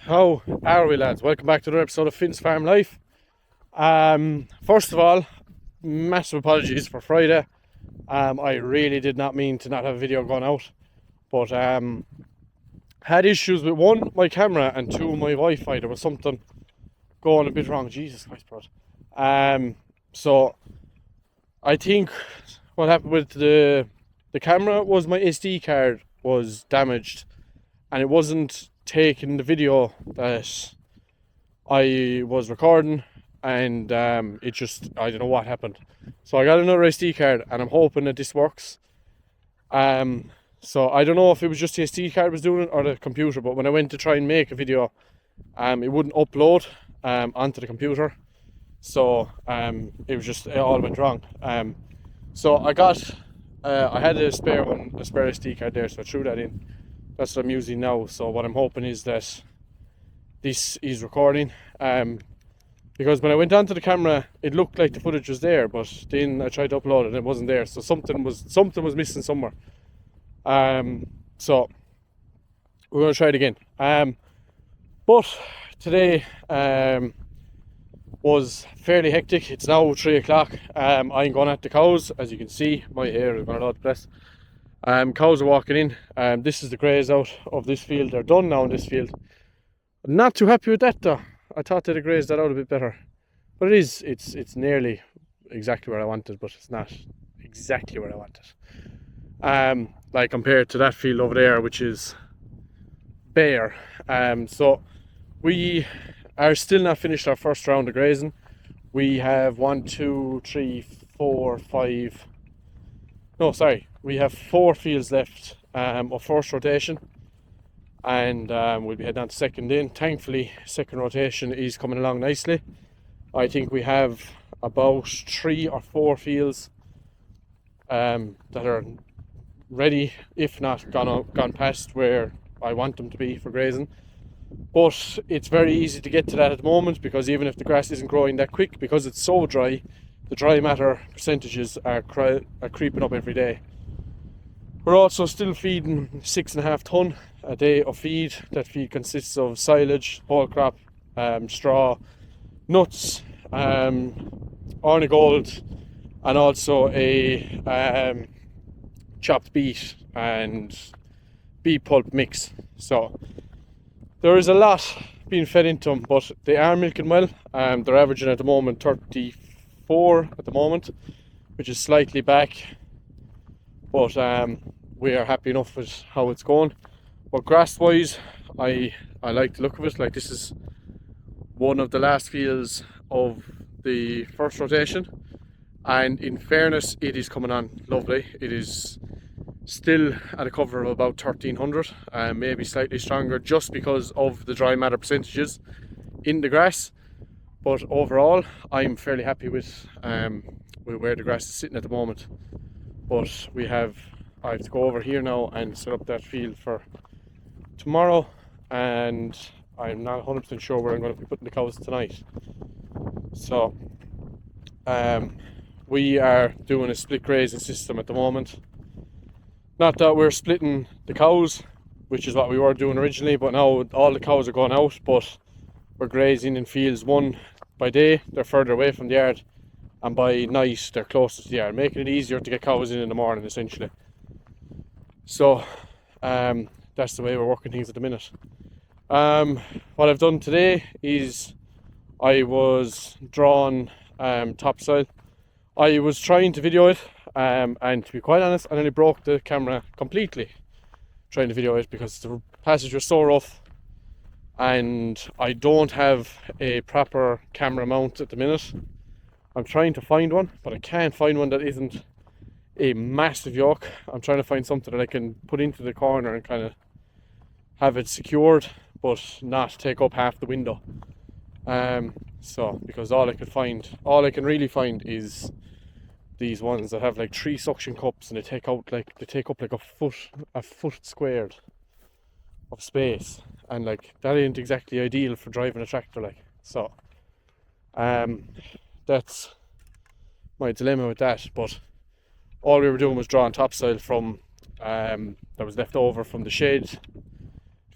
How are we, lads? Welcome back to another episode of Finn's Farm Life. First of all, massive apologies for Friday. I really did not mean to not have a video going out, but had issues with one, my camera, and two, my Wi-Fi. There was something going a bit wrong. Jesus Christ, bro. So I think what happened with the camera was my SD card was damaged, and it wasn't taking the video that I was recording, and it just, I don't know what happened. So I got another SD card, and I'm hoping that this works. So I don't know if it was just the SD card was doing it or the computer, but when I went to try and make a video, it wouldn't upload onto the computer. So it was just, it all went wrong. So I had a spare SD card there, so I threw that in. That's what I'm using now. So what I'm hoping is that this is recording. Because when I went onto the camera, it looked like the footage was there, but then I tried to upload it and it wasn't there. So something was missing somewhere. So we're gonna try it again. But today was fairly hectic. It's now 3 o'clock. I'm going at the cows. As you can see, my hair is going all out of place. Cows are walking in. This is the greys out of this field. They're done now in this field. I'm not too happy with that though. I thought they'd have grazed that out a bit better. But it's nearly exactly where I wanted, but it's not exactly where I wanted. Like compared to that field over there, which is bare. So we are still not finished our first round of grazing. We have 1, 2, 3, 4, 5. No, sorry. We have 4 fields left of first rotation, and we'll be heading on to second in. Thankfully, second rotation is coming along nicely. I think we have about 3 or 4 fields that are ready, if not gone past where I want them to be for grazing. But it's very easy to get to that at the moment, because even if the grass isn't growing that quick, because it's so dry, the dry matter percentages are creeping up every day. We're also still feeding 6.5 tonne a day of feed. That feed consists of silage, whole crop, straw, nuts, Ornigold, and also a chopped beet and beet pulp mix. So there is a lot being fed into them, but they are milking well. They're averaging at the moment 34 at the moment, which is slightly back, but we are happy enough with how it's going. But grass wise, I like the look of it. Like, this is one of the last fields of the first rotation, and in fairness, it is coming on lovely. It is still at a cover of about 1300, maybe slightly stronger just because of the dry matter percentages in the grass. But overall, I'm fairly happy with where the grass is sitting at the moment. But I have to go over here now and set up that field for tomorrow, and I'm not 100% sure where I'm going to be putting the cows tonight. So we are doing a split grazing system at the moment. Not that we're splitting the cows, which is what we were doing originally, but now all the cows are going out, but we're grazing in fields. One, by day they're further away from the yard, and by night they're closer to the yard, making it easier to get cows in the morning essentially. So that's the way we're working things at the minute. What I've done today is I was drawing topsoil. I was trying to video it, and to be quite honest, I nearly broke the camera completely trying to video it, because the passage was so rough, and I don't have a proper camera mount at the minute. I'm trying to find one, but I can't find one that isn't a massive yoke. I'm trying to find something that I can put into the corner and kind of have it secured, but not take up half the window. So because all I can really find is these ones that have like 3 suction cups, and they take up like a foot squared of space, and like that ain't exactly ideal for driving a tractor, like. So that's my dilemma with that. But all we were doing was drawing topsoil from that was left over from the shed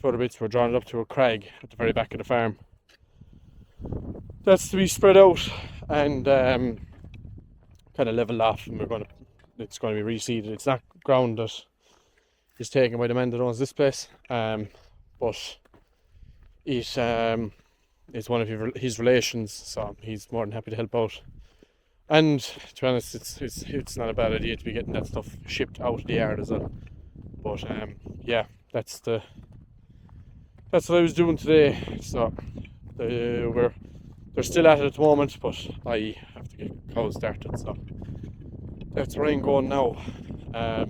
further bits, we're drawing it up to a crag at the very back of the farm. That's to be spread out and kind of leveled off, and it's going to be reseeded. It's not ground that is taken by the man that owns this place, but it's one of his relations, so he's more than happy to help out. And to be honest, it's not a bad idea to be getting that stuff shipped out of the yard as well. But yeah, that's what I was doing today. So they're still at it at the moment, but I have to get cows started. So that's where I'm going now. I'll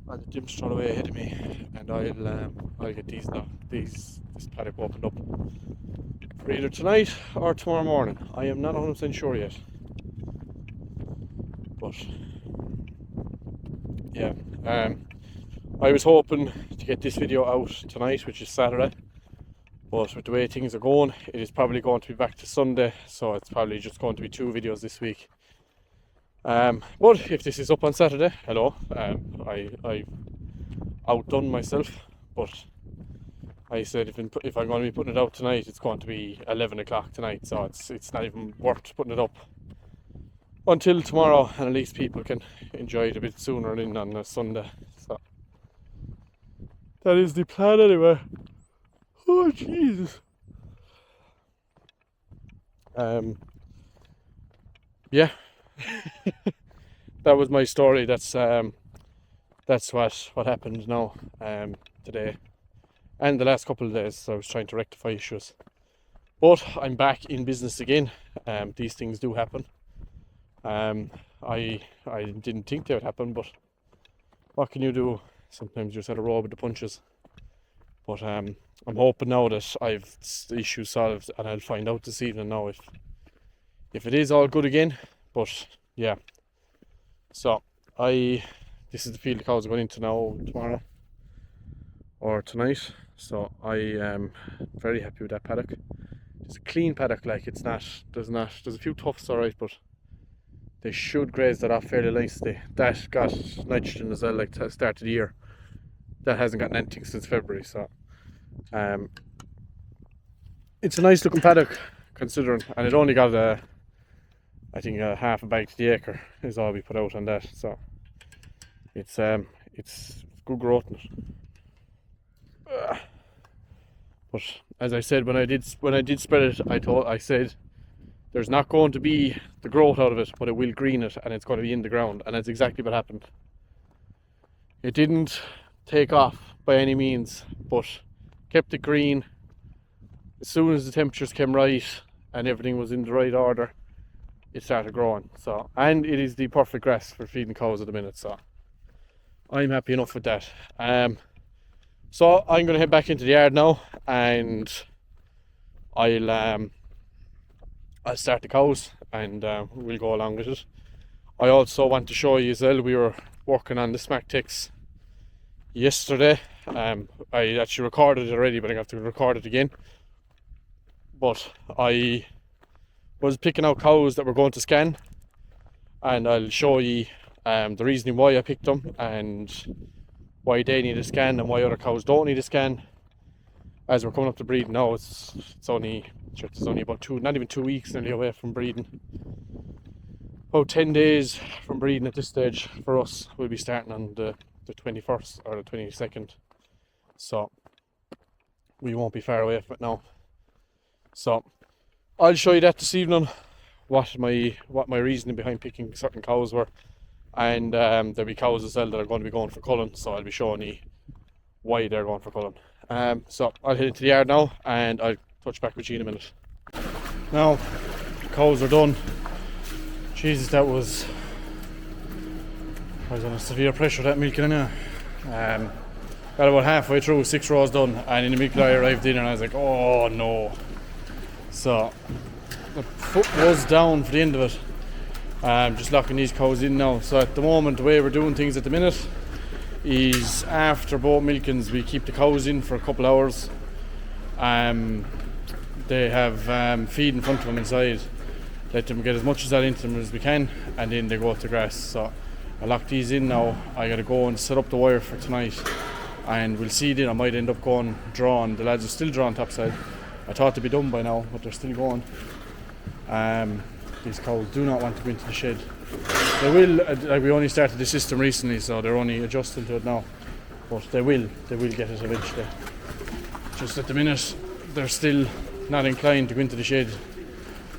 let them straight away ahead of me, and I'll get this paddock opened up for either tonight or tomorrow morning. I am not 100% sure yet. But yeah, I was hoping to get this video out tonight, which is Saturday, but with the way things are going, it is probably going to be back to Sunday, so it's probably just going to be 2 videos this week. But if this is up on Saturday, hello, I outdone myself, but I said if I'm going to be putting it out tonight, it's going to be 11 o'clock tonight, so it's not even worth putting it up until tomorrow, and at least people can enjoy it a bit sooner than on a Sunday. So that is the plan anyway. Oh Jesus. Yeah. That was my story. That's what happened now today and the last couple of days. So I was trying to rectify issues, but I'm back in business again. These things do happen. I didn't think they would happen, but what can you do? Sometimes you just have to roll with the punches. But I'm hoping now that I've the issue solved, and I'll find out this evening now if it is all good again. But yeah, so this is the field the cows are going into now tomorrow or tonight. So I am very happy with that paddock. It's a clean paddock, like there's a few tufts alright, but they should graze that off fairly nicely. That got nitrogen as well, like to start of the year. That hasn't gotten anything since February, so it's a nice looking paddock considering, and it only got I think half a bag to the acre is all we put out on that, so it's good growth in it. But as I said, when I did spread it, I said there's not going to be the growth out of it, but it will green it, and it's going to be in the ground, and that's exactly what happened. It didn't take off by any means, but kept it green. As soon as the temperatures came right and everything was in the right order, it started growing. So, and it is the perfect grass for feeding cows at the minute, so I'm happy enough with that. So I'm going to head back into the yard now, and I'll start the cows, and we'll go along with it. I also want to show you as well, we were working on the SmartTex yesterday. I actually recorded it already, but I have to record it again. But I was picking out cows that were going to scan, and I'll show you the reasoning why I picked them and why they need a scan and why other cows don't need a scan. As we're coming up to breeding now, it's only about not even 2 weeks nearly away from breeding. About 10 days from breeding at this stage for us. We'll be starting on the 21st or the 22nd, so we won't be far away from it now. So I'll show you that this evening, what my reasoning behind picking certain cows were, and there'll be cows as well that are going to be going for culling, so I'll be showing you why they're going for culling. So I'll head into the yard now, and I'll touch back with you in a minute. Now the cows are done. Jesus, I was under severe pressure that milking now. Got about halfway through, 6 rows done, and in the milk I arrived in, and I was like, oh no. So the foot was down for the end of it. Just locking these cows in now. So at the moment, the way we're doing things at the minute is after both milkings, we keep the cows in for a couple hours. They have feed in front of them inside. Let them get as much of that into them as we can, and then they go to grass. So I lock these in now. I gotta go and set up the wire for tonight, and we'll see then. I might end up going drawn. The lads are still drawn topside. I thought they'd be done by now, but they're still going. These cows do not want to go into the shed. They will, like we only started the system recently, so they're only adjusting to it now. But they will get it eventually. Just at the minute, they're still not inclined to go into the shed.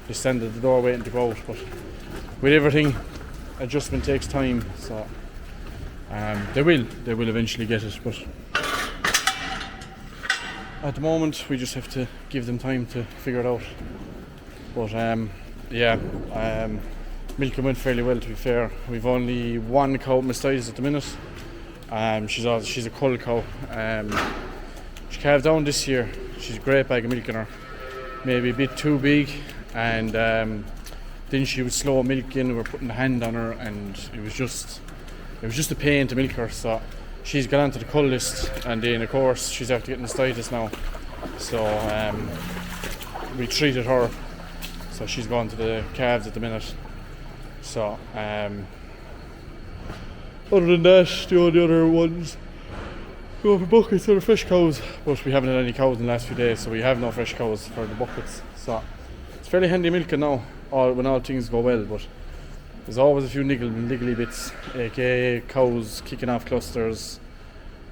They stand at the door waiting to go out. But with everything, adjustment takes time, so they will eventually get it. But at the moment, we just have to give them time to figure it out. But milking went fairly well, to be fair. We've only one cow mastitis at the minute. She's a cull cow. She calved down this year. She's a great bag of milk in her. Maybe a bit too big, and then she was slow milking. We were putting the hand on her, and it was just a pain to milk her. So she's got onto the cull list, and then of course she's after getting mastitis now. So we treated her. So she's gone to the calves at the minute. So other than that, the other ones go for buckets. They're fresh cows, but we haven't had any cows in the last few days, so we have no fresh cows for the buckets. So it's fairly handy milking now, when all things go well. But there's always a few niggly bits, aka cows kicking off clusters,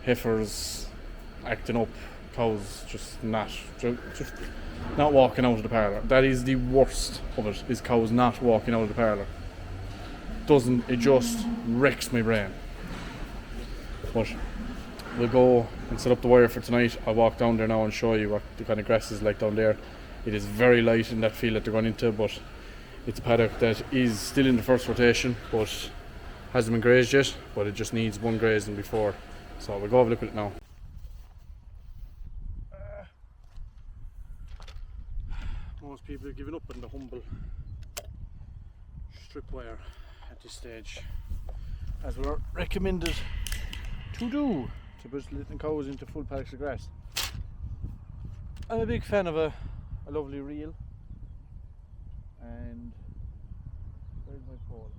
heifers acting up, cows just not walking out of the parlour. That is the worst of it, is cows not walking out of the parlour. It just wrecks my brain. But we'll go and set up the wire for tonight. I'll walk down there now and show you what the kind of grass is like down there. It is very light in that field that they're going into, but it's a paddock that is still in the first rotation, but hasn't been grazed yet, but it just needs one grazing before. So we'll go have a look at it now. Most people have given up on the humble strip wire at this stage, as we're recommended to do, to put little cows into full paddocks of grass. I'm a big fan of a lovely reel, and where's my pole?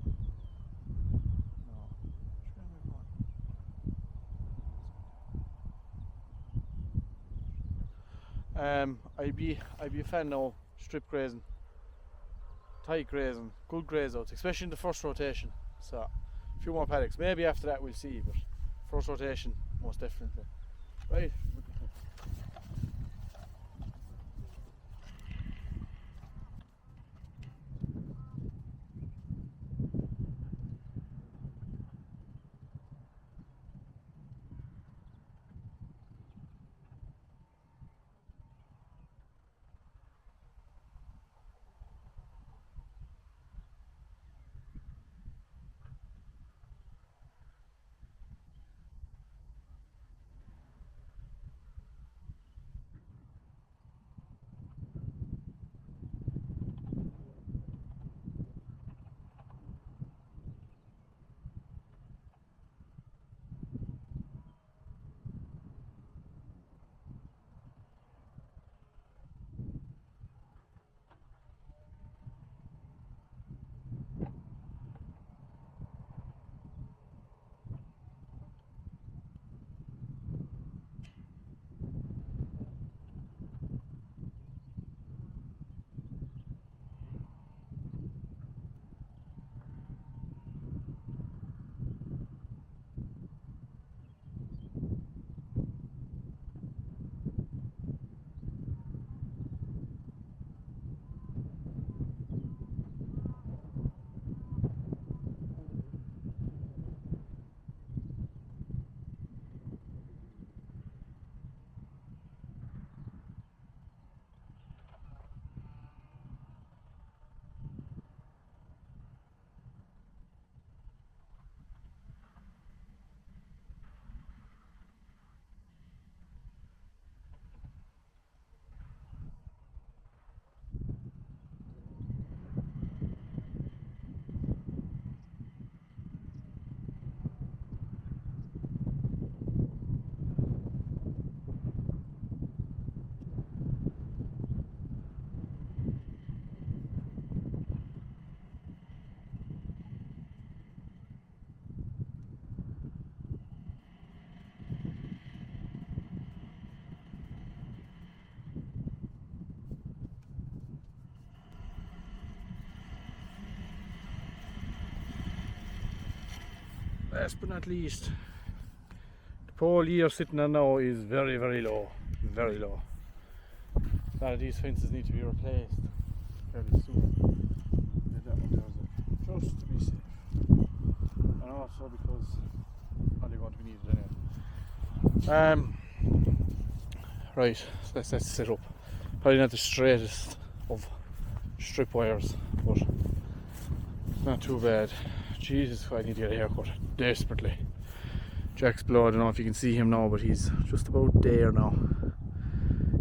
I'd be a fan now, strip grazing, tight grazing, good graze outs, especially in the first rotation. So a few more paddocks, maybe after that we'll see, but first rotation most definitely. Right. last but not least, the pole you're sitting on now is very, very low. Very low. A lot of these fences need to be replaced fairly soon. Just to be safe. And also because they're going to be needed anyway. Right, so let's set up. Probably not the straightest of strip wires, but not too bad. Jesus, I need to get a haircut desperately. Jack's below, I don't know if you can see him now, but he's just about there now.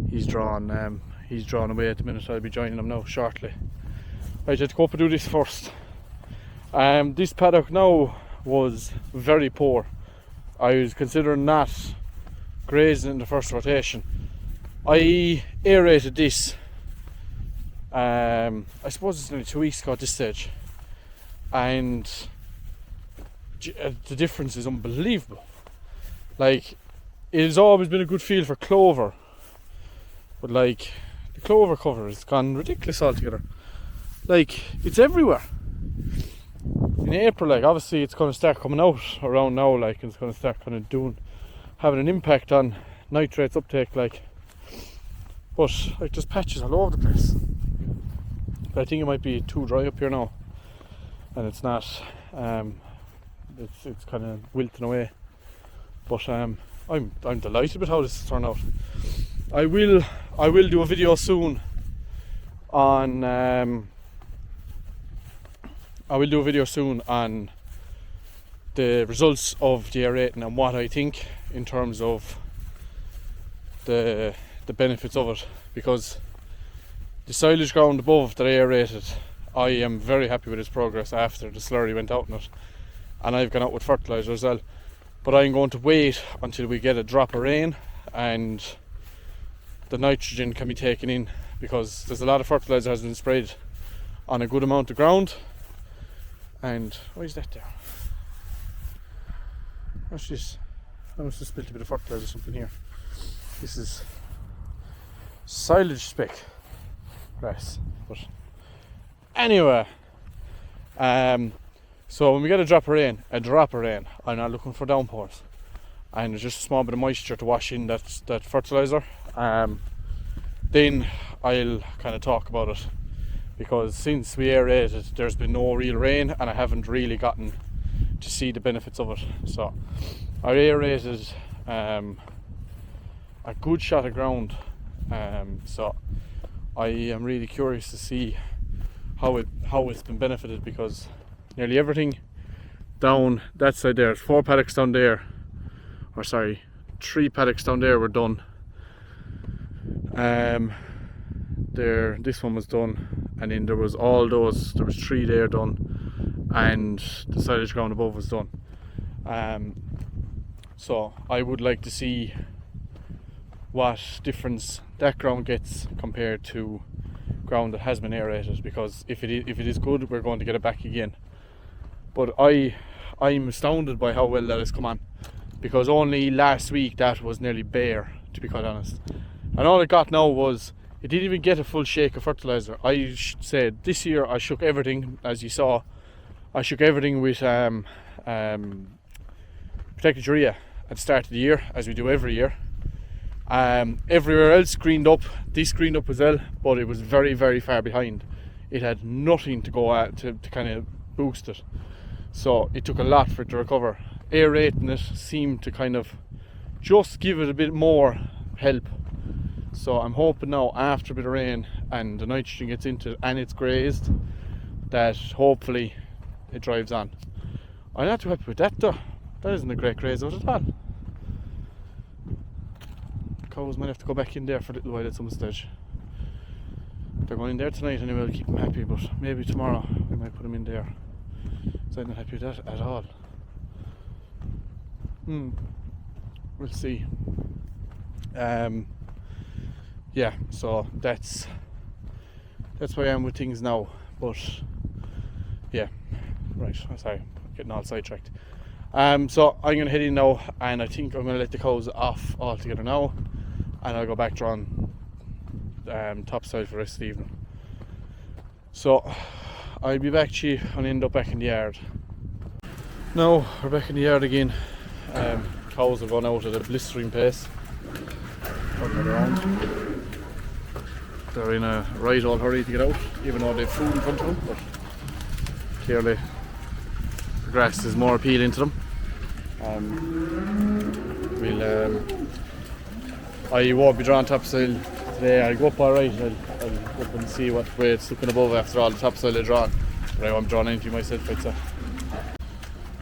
He's drawn away at the minute. I'll be joining him now shortly. Right, I had to go up and do this first. This paddock now was very poor. I was considering not grazing in the first rotation. I aerated this, I suppose it's only 2 weeks ago at this stage, and the difference is unbelievable. Like, it has always been a good field for clover, but like, the clover cover has gone ridiculous altogether. Like, it's everywhere. In April, like, obviously it's going to start coming out around now, like, and it's going to start kind of having an impact on nitrates uptake, like, but like, there's patches all over the place. But I think it might be too dry up here now, and it's not. It's kind of wilting away. But I'm delighted with how this has turned out. I will do a video soon on the results of the aerating and what I think in terms of the benefits of it, because the silage ground above that I aerated, I am very happy with its progress after the slurry went out in it, and I've gone out with fertiliser as well. But I'm going to wait until we get a drop of rain and the nitrogen can be taken in, because there's a lot of fertiliser has been sprayed on a good amount of ground. And why is that there? I must have spilled a bit of fertiliser or something here. This is silage speck grass. But anyway, so when we get a drop of rain, I'm not looking for downpours, and there's just a small bit of moisture to wash in that fertiliser. Then I'll kind of talk about it, because since we aerated, there's been no real rain and I haven't really gotten to see the benefits of it. So I aerated a good shot of ground, so I am really curious to see how it's been benefited, because nearly everything down that side there, 4 paddocks down there, or sorry, 3 paddocks down there were done. This one was done, and then there was 3 there done, and the silage ground above was done. So I would like to see what difference that ground gets compared to ground that has been aerated, because if it is good, we're going to get it back again. But I'm astounded by how well that has come on, because only last week that was nearly bare, to be quite honest. And all it got now was, it didn't even get a full shake of fertiliser. I said this year I shook everything, as you saw. I shook everything with protected urea at the start of the year, as we do every year. Everywhere else greened up. This greened up as well, but it was very, very far behind. It had nothing to go at to kind of boost it. So it took a lot for it to recover. Aerating it seemed to kind of just give it a bit more help. So I'm hoping now, after a bit of rain and the nitrogen gets into it and it's grazed, that hopefully it drives on. I'm not too happy with that though. That isn't a great graze out at all. Cows might have to go back in there for a little while at some stage. They're going in there tonight anyway, we'll keep them happy, but maybe tomorrow we might put them in there. So I'm not happy with that at all. We'll see. Yeah, so that's where I am with things now. But yeah, right, sorry, I'm getting all sidetracked. So I'm gonna head in now, and I think I'm gonna let the cows off altogether now, and I'll go back drawn topside for the rest of the evening. So I'll be back to you and end up back in the yard. Now we're back in the yard again. Cows are going out at a blistering pace. Turning around. They're in a right old hurry to get out, even though they've food in front of them, but clearly the grass is more appealing to them. I won't be drawing topsoil today. I'll go up alright. I'll go up and see what way it's looking above after all the topsoil I've drawn. But I won't be drawing anything myself, I'd say.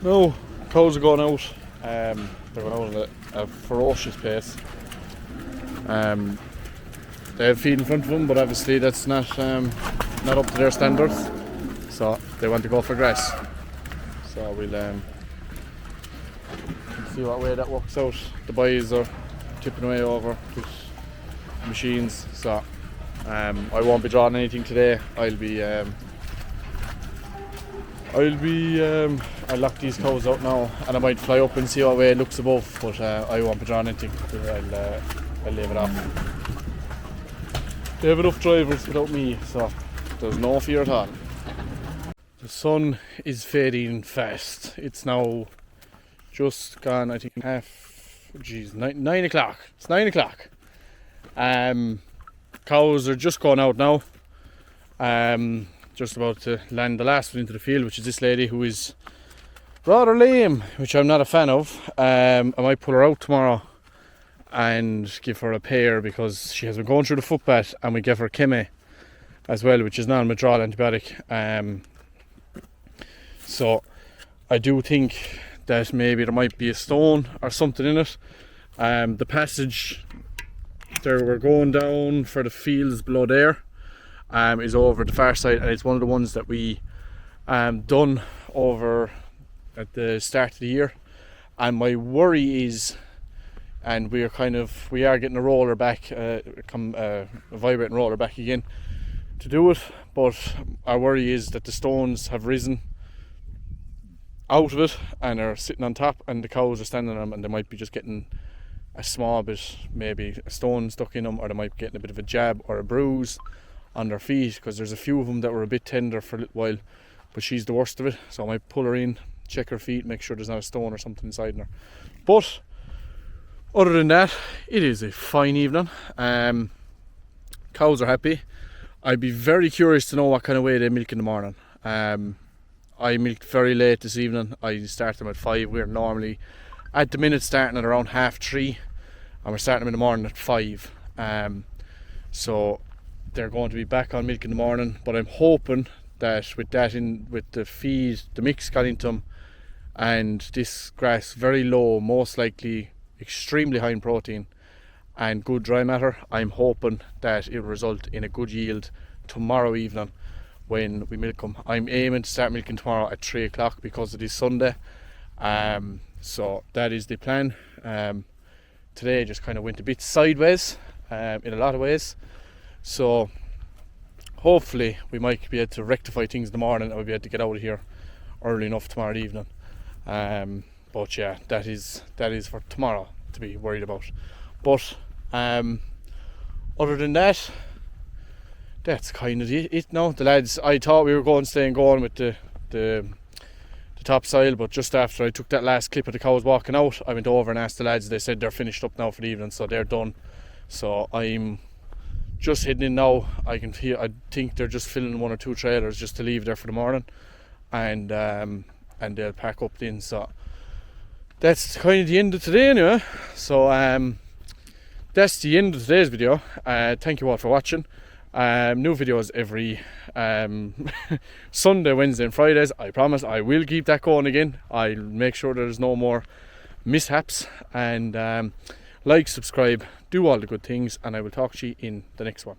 No, cows are going out. They're going out at a ferocious pace. They have feed in front of them, but obviously that's not up to their standards. So they want to go for grass. So we'll see what way that works out. The boys are tipping away over with machines, so I won't be drawing anything today. I'll lock these cows out now, and I might fly up and see what way it looks above, but I won't be drawing anything. I'll leave it off. They have enough drivers without me, so there's no fear at all. The sun is fading fast. It's now just gone, I think, 9 o'clock. It's 9 o'clock. Cows are just going out now. Just about to land the last one into the field, which is this lady who is rather lame, which I'm not a fan of. I might pull her out tomorrow and give her a pair, because she has been going through the foot bath, and we give her Keme as well, which is non-withdrawal antibiotic. So I do think that maybe there might be a stone or something in it. The passage there we're going down for the fields below there is over the far side, and it's one of the ones that we done over at the start of the year. And my worry is, and we are getting a roller back, a vibrating roller back again to do it, but our worry is that the stones have risen out of it and are sitting on top, and the cows are standing on them, and they might be just getting a small bit, maybe a stone stuck in them, or they might be getting a bit of a jab or a bruise on their feet, because there's a few of them that were a bit tender for a little while, but she's the worst of it. So I might pull her in, check her feet, make sure there's not a stone or something inside her. But other than that, it is a fine evening. Cows are happy. I'd be very curious to know what kind of way they milk in the morning. I milked very late this evening. I start them at 5. We're normally at the minute starting at around 3:30, and we're starting them in the morning at 5. So they're going to be back on milk in the morning, but I'm hoping that with the feed, the mix got into them, and this grass very low, most likely extremely high in protein and good dry matter, I'm hoping that it will result in a good yield tomorrow evening when we milk them. I'm aiming to start milking tomorrow at 3 o'clock because it is Sunday. So that is the plan. Today just kind of went a bit sideways in a lot of ways. So hopefully we might be able to rectify things in the morning, and we'll be able to get out of here early enough tomorrow evening. But yeah, that is for tomorrow to be worried about. But other than that, that's kind of it now. The lads, I thought we were staying going with the topsoil, but just after I took that last clip of the cows walking out, I went over and asked the lads. They said they're finished up now for the evening, so they're done. So I'm just heading in now. I think they're just filling 1 or 2 trailers just to leave there for the morning, and they'll pack up then. So that's kind of the end of today anyway. So that's the end of today's video. Thank you all for watching. New videos every Sunday, Wednesday and Fridays. I promise I will keep that going again. I'll make sure there's no more mishaps, and like, subscribe, do all the good things, and I will talk to you in the next one.